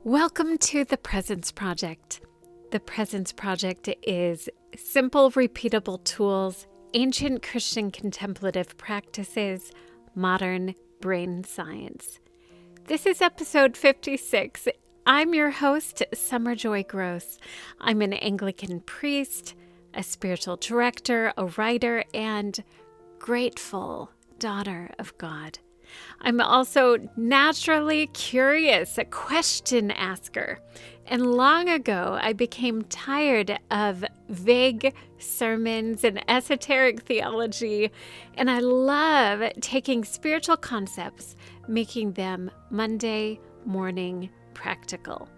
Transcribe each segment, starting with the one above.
Welcome to the Presence Project. The Presence Project is simple, repeatable tools, ancient Christian contemplative practices, modern brain science. This is episode 56. I'm your host, Summer Joy Gross. I'm an Anglican priest, a spiritual director, a writer, and grateful daughter of God. I'm also naturally curious, a question asker. And long ago, I became tired of vague sermons and esoteric theology, and I love taking spiritual concepts, making them Monday morning practical.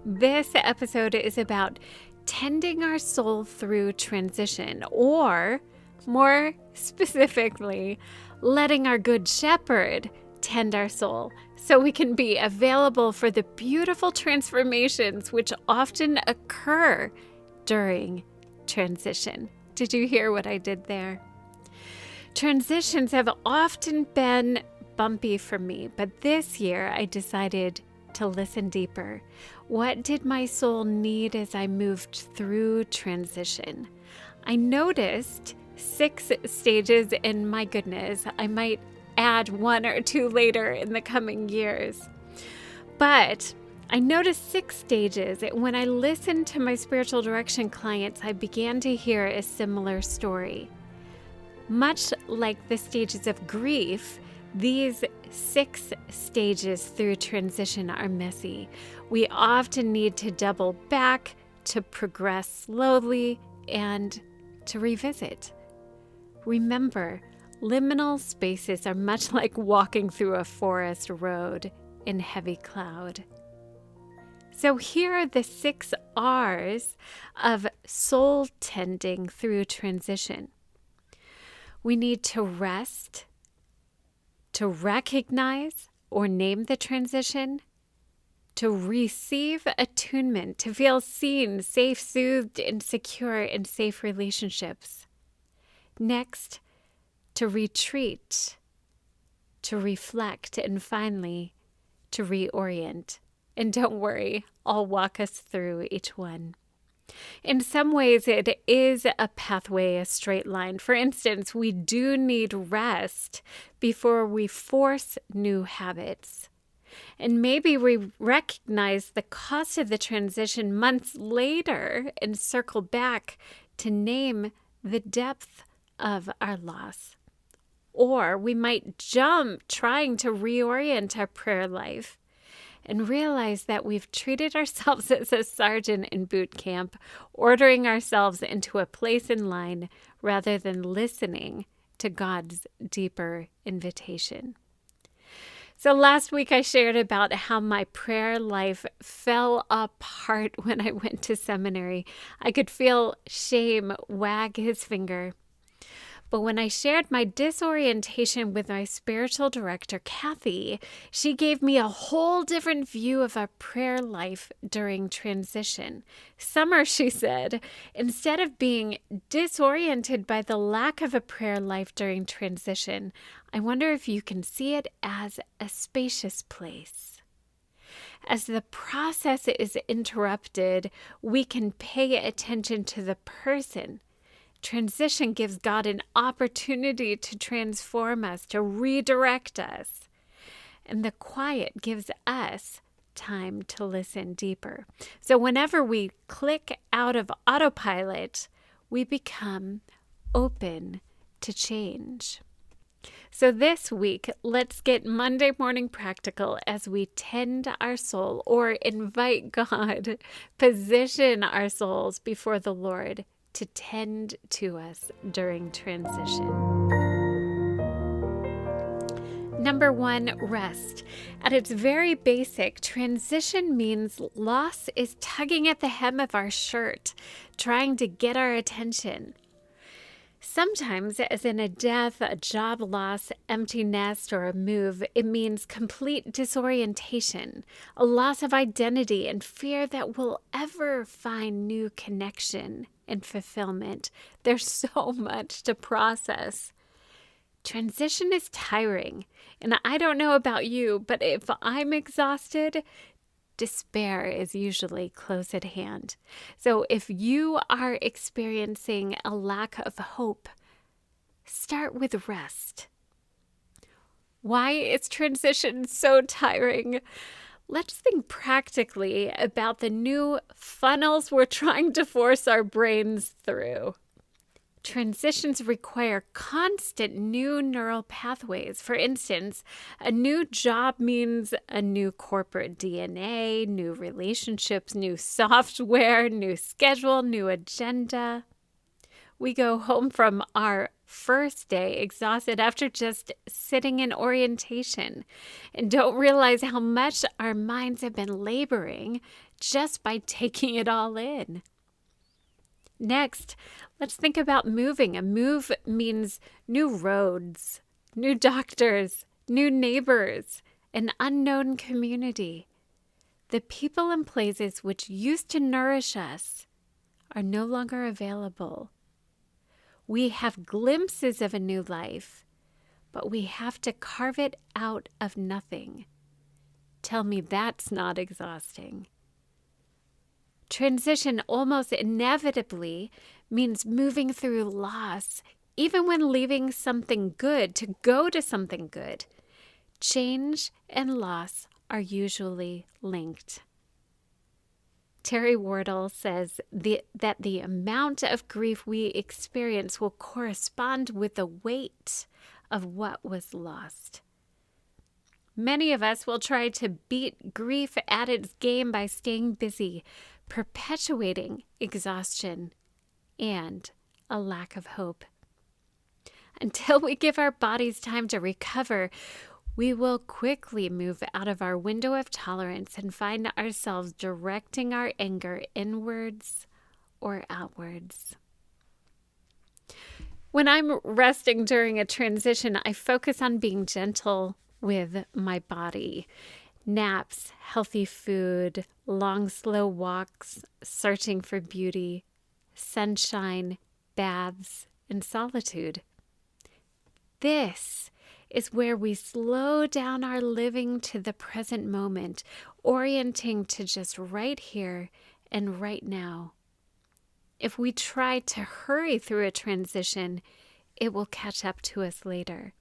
This episode is about tending our soul through transition, or more specifically, letting our good shepherd tend our soul so we can be available for the beautiful transformations which often occur during transition. Did you hear what I did there? Transitions have often been bumpy for me, but this year I decided to listen deeper. What did my soul need as I moved through transition? I noticed 6 stages, and my goodness, I might add 1 or 2 later in the coming years. But I noticed 6 stages. When I listened to my spiritual direction clients, I began to hear a similar story. Much like the stages of grief, these 6 stages through transition are messy. We often need to double back, to progress slowly, and to revisit. Remember, liminal spaces are much like walking through a forest road in heavy cloud. So here are the 6 R's of soul tending through transition. We need to rest, to recognize or name the transition, to receive attunement, to feel seen, safe, soothed, and secure in safe relationships. Next, to retreat, to reflect, and finally, to reorient. And don't worry, I'll walk us through each one. In some ways, it is a pathway, a straight line. For instance, we do need rest before we force new habits. And maybe we recognize the cost of the transition months later and circle back to name the depth of our loss. Or we might jump trying to reorient our prayer life and realize that we've treated ourselves as a sergeant in boot camp, ordering ourselves into a place in line rather than listening to God's deeper invitation. So last week I shared about how my prayer life fell apart when I went to seminary. I could feel shame wag his finger. But when I shared my disorientation with my spiritual director, Kathy, she gave me a whole different view of our prayer life during transition. Summer, she said, instead of being disoriented by the lack of a prayer life during transition, I wonder if you can see it as a spacious place. As the process is interrupted, we can pay attention to the person. Transition gives God an opportunity to transform us, to redirect us. And the quiet gives us time to listen deeper. So whenever we click out of autopilot, we become open to change. So this week, let's get Monday morning practical as we tend our soul or invite God, position our souls before the Lord to tend to us during transition. Number 1, rest. At its very basic, transition means loss is tugging at the hem of our shirt, trying to get our attention. Sometimes, as in a death, a job loss, empty nest, or a move, it means complete disorientation, a loss of identity, and fear that we'll ever find new connection and fulfillment. There's so much to process. Transition is tiring, and I don't know about you, but if I'm exhausted, despair is usually close at hand. So if you are experiencing a lack of hope, start with rest. Why is transition so tiring? Let's think practically about the new funnels we're trying to force our brains through. Transitions require constant new neural pathways. For instance, a new job means a new corporate DNA, new relationships, new software, new schedule, new agenda. We go home from our first day exhausted after just sitting in orientation and don't realize how much our minds have been laboring just by taking it all in. Next, let's think about moving. A move means new roads, new doctors, new neighbors, an unknown community. The people and places which used to nourish us are no longer available. We have glimpses of a new life, but we have to carve it out of nothing. Tell me that's not exhausting. Transition almost inevitably means moving through loss, even when leaving something good to go to something good. Change and loss are usually linked. Terry Wardle says that the amount of grief we experience will correspond with the weight of what was lost. Many of us will try to beat grief at its game by staying busy, perpetuating exhaustion and a lack of hope. Until we give our bodies time to recover, we will quickly move out of our window of tolerance and find ourselves directing our anger inwards or outwards. When I'm resting during a transition, I focus on being gentle with my body. Naps, healthy food, long, slow walks, searching for beauty, sunshine, baths, and solitude. This is where we slow down our living to the present moment, orienting to just right here and right now. If we try to hurry through a transition, it will catch up to us later.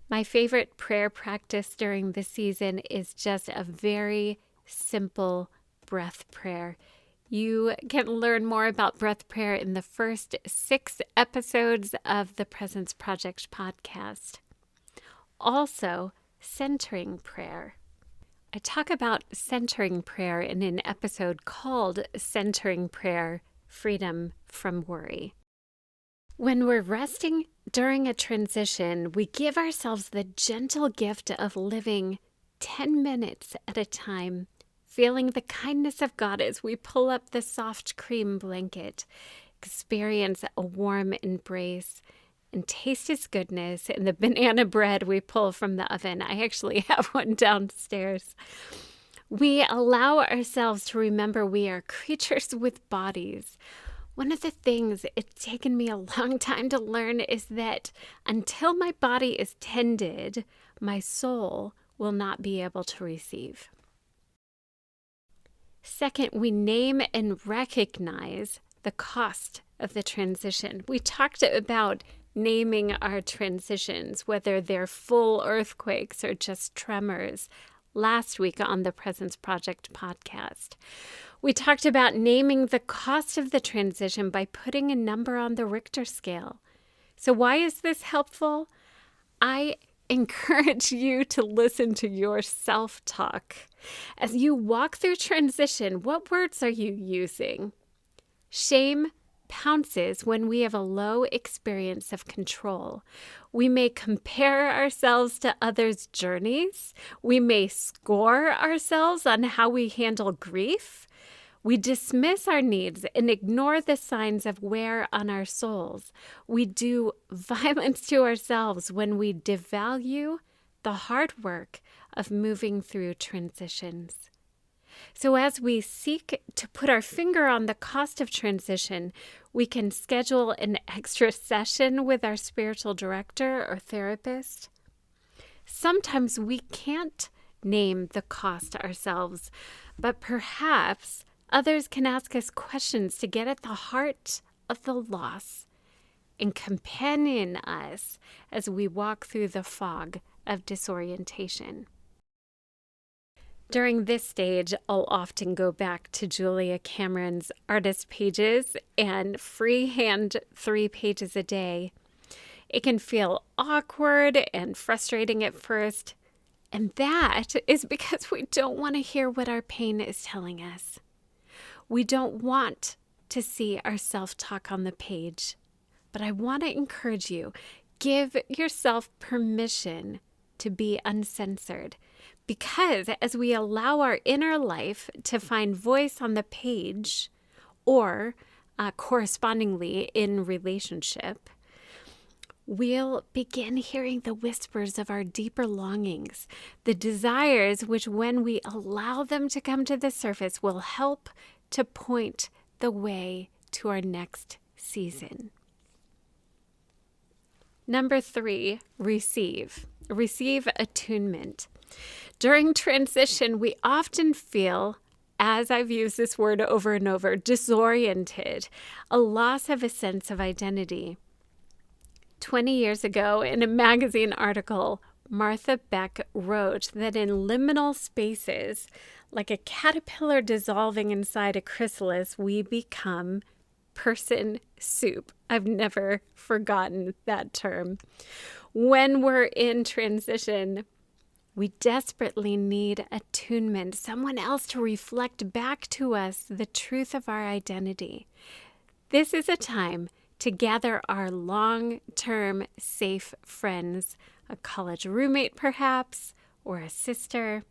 My favorite prayer practice during this season is just a very simple breath prayer. You can learn more about breath prayer in the first 6 episodes of the Presence Project podcast. Also, centering prayer. I talk about centering prayer in an episode called Centering Prayer, Freedom from Worry. When we're resting during a transition, we give ourselves the gentle gift of living 10 minutes at a time, feeling the kindness of God as we pull up the soft cream blanket, experience a warm embrace, and taste His goodness in the banana bread we pull from the oven. I actually have one downstairs. We allow ourselves to remember we are creatures with bodies. One of the things it's taken me a long time to learn is that until my body is tended, my soul will not be able to receive. Second, we name and recognize the cost of the transition. We talked about naming our transitions, whether they're full earthquakes or just tremors, last week on the Presence Project podcast. We talked about naming the cost of the transition by putting a number on the Richter scale. So why is this helpful? I encourage you to listen to your self-talk. As you walk through transition, what words are you using? Shame pounces when we have a low experience of control. We may compare ourselves to others' journeys. We may score ourselves on how we handle grief. We dismiss our needs and ignore the signs of wear on our souls. We do violence to ourselves when we devalue the hard work of moving through transitions. So as we seek to put our finger on the cost of transition, we can schedule an extra session with our spiritual director or therapist. Sometimes we can't name the cost ourselves, but perhaps others can ask us questions to get at the heart of the loss and companion us as we walk through the fog of disorientation. During this stage, I'll often go back to Julia Cameron's artist pages and freehand 3 pages a day. It can feel awkward and frustrating at first, and that is because we don't want to hear what our pain is telling us. We don't want to see our self-talk on the page. But I want to encourage you, give yourself permission to be uncensored. Because as we allow our inner life to find voice on the page, or correspondingly in relationship, we'll begin hearing the whispers of our deeper longings, the desires which, when we allow them to come to the surface, will help to point the way to our next season. Number 3, receive. Receive attunement. During transition, we often feel, as I've used this word over and over, disoriented, a loss of a sense of identity. 20 years ago, in a magazine article, Martha Beck wrote that in liminal spaces, like a caterpillar dissolving inside a chrysalis, we become person soup. I've never forgotten that term. When we're in transition, we desperately need attunement, someone else to reflect back to us the truth of our identity. This is a time to gather our long-term safe friends, a college roommate perhaps, or a sister.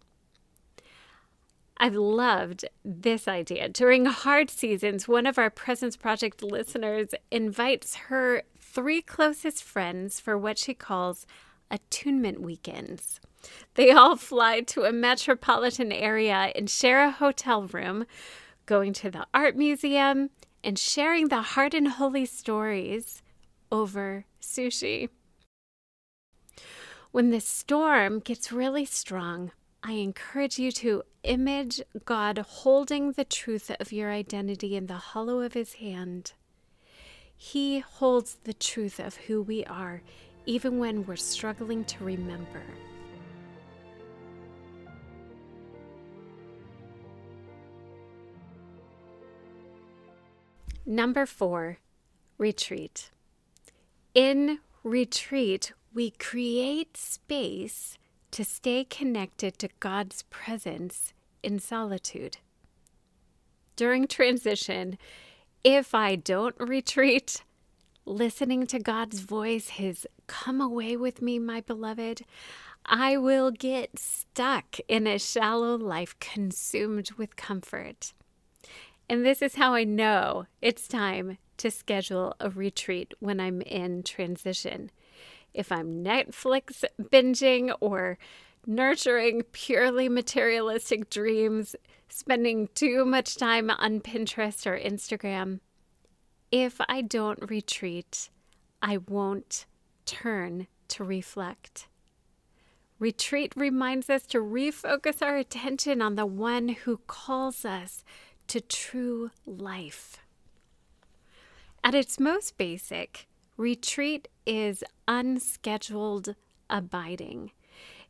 I've loved this idea. During hard seasons, one of our Presence Project listeners invites her 3 closest friends for what she calls attunement weekends. They all fly to a metropolitan area and share a hotel room, going to the art museum and sharing the heart and holy stories over sushi. When the storm gets really strong, I encourage you to image God holding the truth of your identity in the hollow of his hand. He holds the truth of who we are, even when we're struggling to remember. Number 4, retreat. In retreat, we create space to stay connected to God's presence in solitude. During transition, if I don't retreat, listening to God's voice, his "Come away with me, my beloved," I will get stuck in a shallow life consumed with comfort. And this is how I know it's time to schedule a retreat when I'm in transition. If I'm Netflix binging or nurturing purely materialistic dreams, spending too much time on Pinterest or Instagram, if I don't retreat, I won't turn to reflect. Retreat reminds us to refocus our attention on the one who calls us to true life. At its most basic, retreat is unscheduled abiding.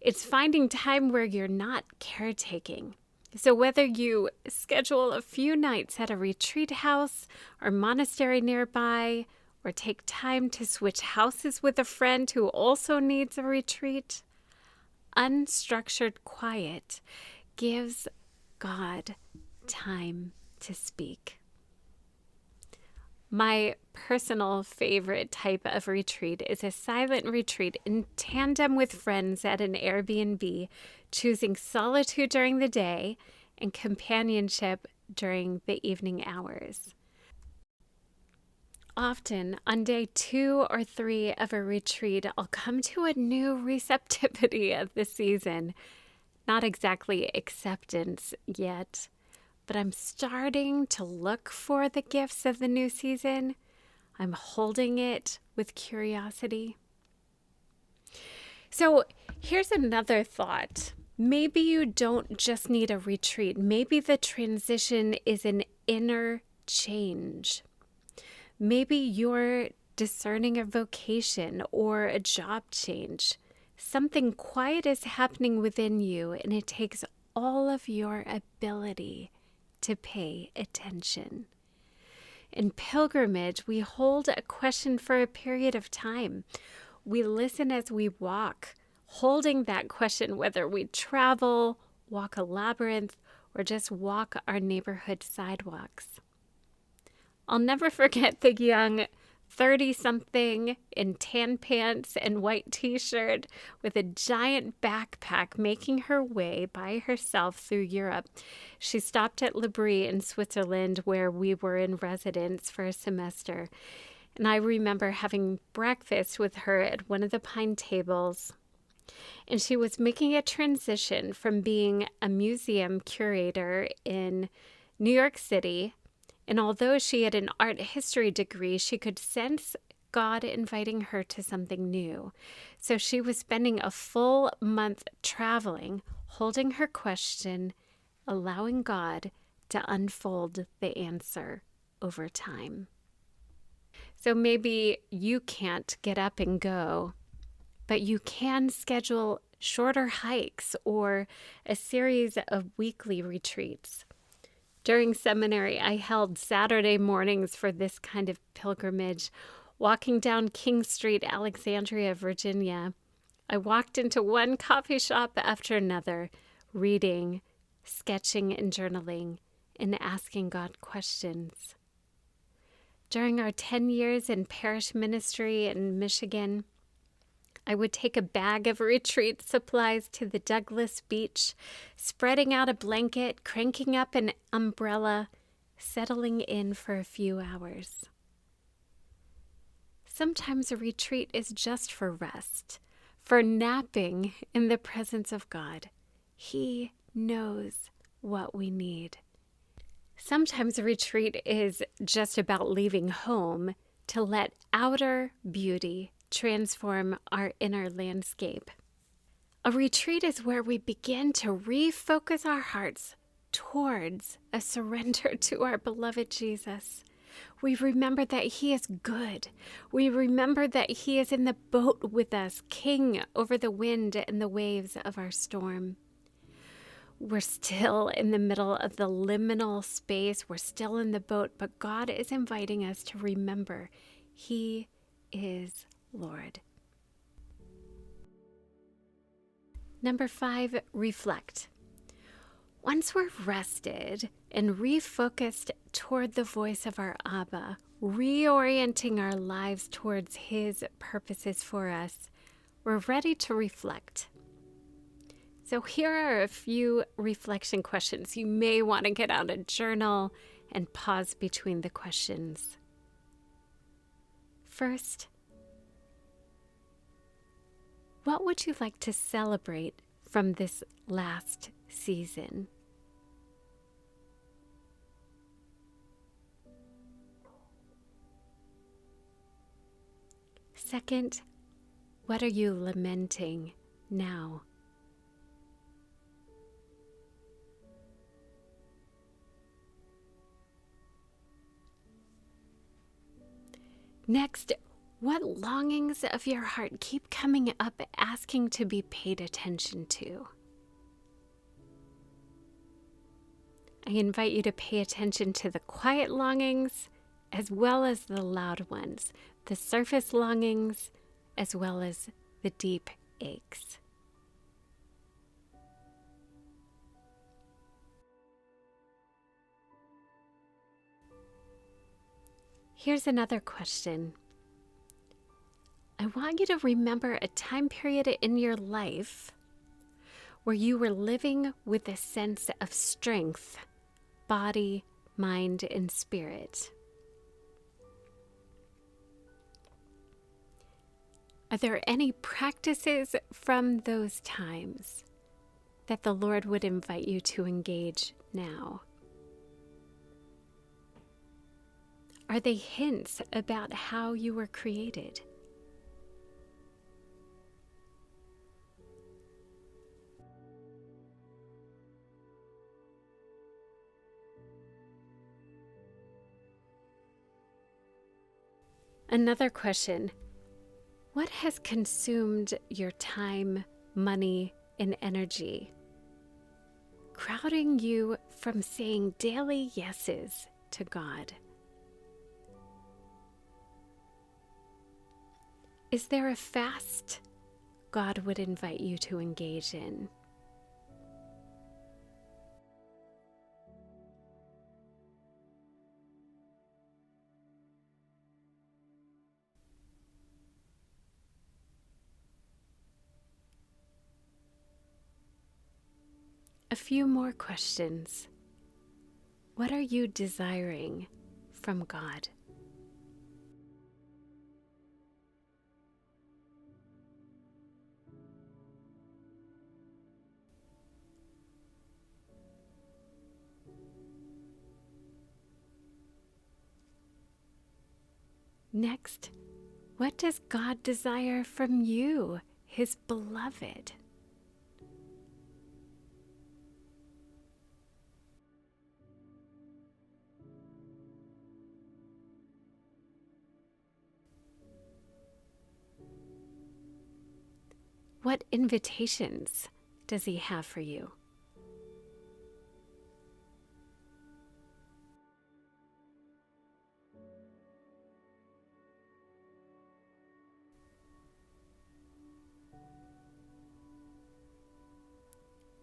It's finding time where you're not caretaking. So whether you schedule a few nights at a retreat house or monastery nearby, or take time to switch houses with a friend who also needs a retreat, unstructured quiet gives God time to speak. My personal favorite type of retreat is a silent retreat in tandem with friends at an Airbnb, choosing solitude during the day and companionship during the evening hours. Often, on day 2 or 3 of a retreat, I'll come to a new receptivity of the season. not exactly acceptance yet, but I'm starting to look for the gifts of the new season. I'm holding it with curiosity. So here's another thought. Maybe you don't just need a retreat. Maybe the transition is an inner change. Maybe you're discerning a vocation or a job change. Something quiet is happening within you, and it takes all of your ability to pay attention. In pilgrimage, we hold a question for a period of time. We listen as we walk, holding that question whether we travel, walk a labyrinth, or just walk our neighborhood sidewalks. I'll never forget the young 30-something in tan pants and white t-shirt with a giant backpack making her way by herself through Europe. She stopped at Le Brie in Switzerland, where we were in residence for a semester. And I remember having breakfast with her at one of the pine tables. And she was making a transition from being a museum curator in New York City. And although she had an art history degree, she could sense God inviting her to something new. So she was spending a full month traveling, holding her question, allowing God to unfold the answer over time. So maybe you can't get up and go, but you can schedule shorter hikes or a series of weekly retreats. During seminary, I held Saturday mornings for this kind of pilgrimage, walking down King Street, Alexandria, Virginia. I walked into one coffee shop after another, reading, sketching, and journaling, and asking God questions. During our 10 years in parish ministry in Michigan, I would take a bag of retreat supplies to the Douglas Beach, spreading out a blanket, cranking up an umbrella, settling in for a few hours. Sometimes a retreat is just for rest, for napping in the presence of God. He knows what we need. Sometimes a retreat is just about leaving home to let outer beauty transform our inner landscape. A retreat is where we begin to refocus our hearts towards a surrender to our beloved Jesus. We remember that He is good. We remember that He is in the boat with us, King over the wind and the waves of our storm. We're still in the middle of the liminal space. We're still in the boat, but God is inviting us to remember He is Lord. Number 5, reflect. Once we're rested and refocused toward the voice of our Abba, reorienting our lives towards His purposes for us, we're ready to reflect. So here are a few reflection questions. You may want to get out a journal and pause between the questions. First, what would you like to celebrate from this last season? Second, what are you lamenting now? Next, what longings of your heart keep coming up asking to be paid attention to? I invite you to pay attention to the quiet longings as well as the loud ones, the surface longings as well as the deep aches. Here's another question. I want you to remember a time period in your life where you were living with a sense of strength, body, mind, and spirit. Are there any practices from those times that the Lord would invite you to engage now? Are they hints about how you were created? Another question: what has consumed your time, money, and energy, crowding you from saying daily yeses to God? Is there a fast God would invite you to engage in? A few more questions. What are you desiring from God? Next, what does God desire from you, His beloved? What invitations does He have for you?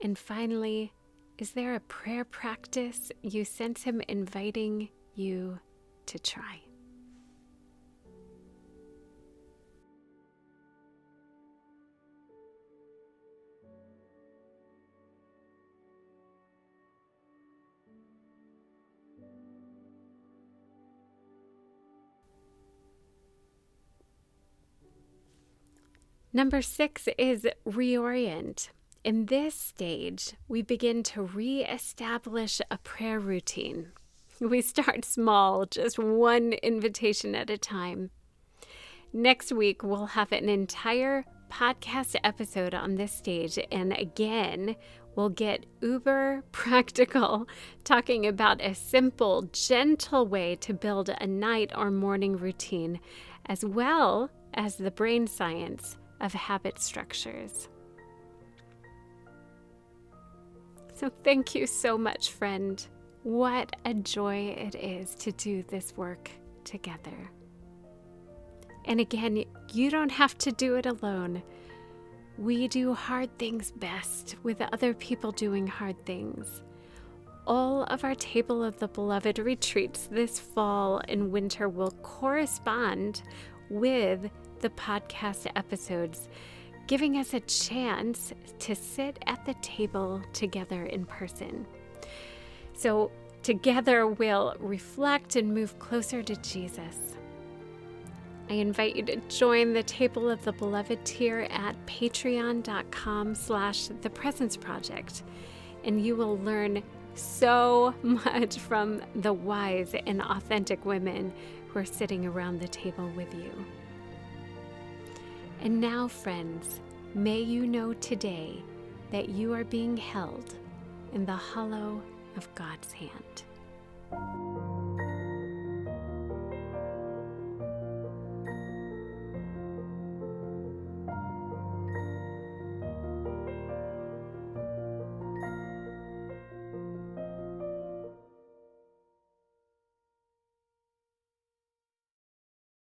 And finally, is there a prayer practice you sense Him inviting you to try? Number 6 is reorient. In this stage, we begin to re-establish a prayer routine. We start small, just one invitation at a time. Next week, we'll have an entire podcast episode on this stage, and again, we'll get uber practical, talking about a simple, gentle way to build a night or morning routine, as well as the brain science of habit structures. So thank you so much, friend. What a joy it is to do this work together. And again, you don't have to do it alone. We do hard things best with other people doing hard things. All of our Table of the Beloved retreats this fall and winter will correspond with the podcast episodes, giving us a chance to sit at the table together in person. So together we'll reflect and move closer to Jesus. I invite you to join the Table of the Beloved tier at patreon.com/thepresenceproject, and you will learn so much from the wise and authentic women who are sitting around the table with you. And now, friends, may you know today that you are being held in the hollow of God's hand.